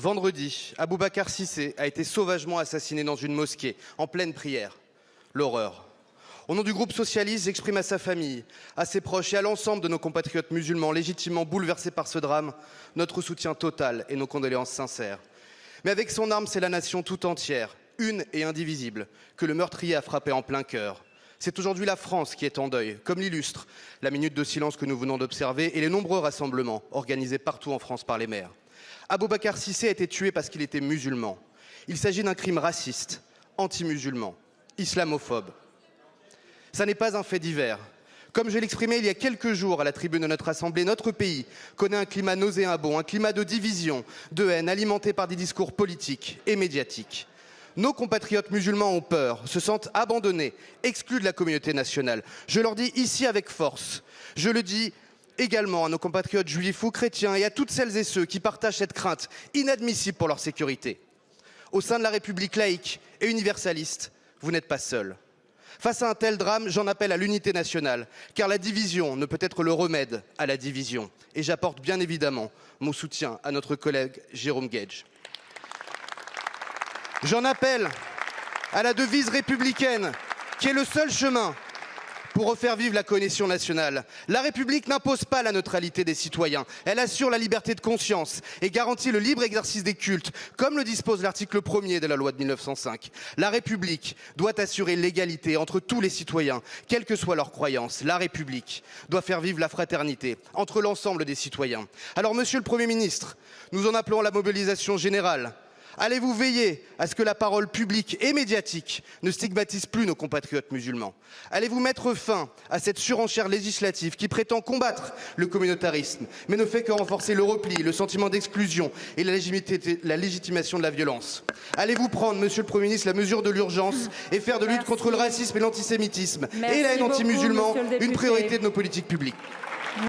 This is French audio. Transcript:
Vendredi, Aboubacar Cissé a été sauvagement assassiné dans une mosquée, en pleine prière. L'horreur. Au nom du groupe socialiste, j'exprime à sa famille, à ses proches et à l'ensemble de nos compatriotes musulmans légitimement bouleversés par ce drame, notre soutien total et nos condoléances sincères. Mais avec son arme, c'est la nation tout entière, une et indivisible, que le meurtrier a frappé en plein cœur. C'est aujourd'hui la France qui est en deuil, comme l'illustre la minute de silence que nous venons d'observer et les nombreux rassemblements organisés partout en France par les maires. Aboubacar Cissé a été tué parce qu'il était musulman. Il s'agit d'un crime raciste, anti-musulman, islamophobe. Ça n'est pas un fait divers. Comme je l'exprimais il y a quelques jours à la tribune de notre Assemblée, notre pays connaît un climat nauséabond, un climat de division, de haine, alimenté par des discours politiques et médiatiques. Nos compatriotes musulmans ont peur, se sentent abandonnés, exclus de la communauté nationale. Je leur dis ici avec force, je le dis également à nos compatriotes juifs ou chrétiens et à toutes celles et ceux qui partagent cette crainte inadmissible pour leur sécurité. Au sein de la République laïque et universaliste, vous n'êtes pas seuls. Face à un tel drame, j'en appelle à l'unité nationale, car la division ne peut être le remède à la division. Et j'apporte bien évidemment mon soutien à notre collègue Jérôme Guedj. J'en appelle à la devise républicaine, qui est le seul chemin pour refaire vivre la cohésion nationale. La République n'impose pas la neutralité des citoyens. Elle assure la liberté de conscience et garantit le libre exercice des cultes, comme le dispose l'article 1er de la loi de 1905. La République doit assurer l'égalité entre tous les citoyens, quelle que soit leur croyance. La République doit faire vivre la fraternité entre l'ensemble des citoyens. Alors, Monsieur le Premier ministre, nous en appelons à la mobilisation générale. Allez-vous veiller à ce que la parole publique et médiatique ne stigmatise plus nos compatriotes musulmans? Allez-vous mettre fin à cette surenchère législative qui prétend combattre le communautarisme, mais ne fait que renforcer le repli, le sentiment d'exclusion et la légitimation de la violence? Allez-vous prendre, Monsieur le Premier ministre, la mesure de l'urgence et faire de lutte contre le racisme et l'antisémitisme et la haine anti-musulman une priorité de nos politiques publiques?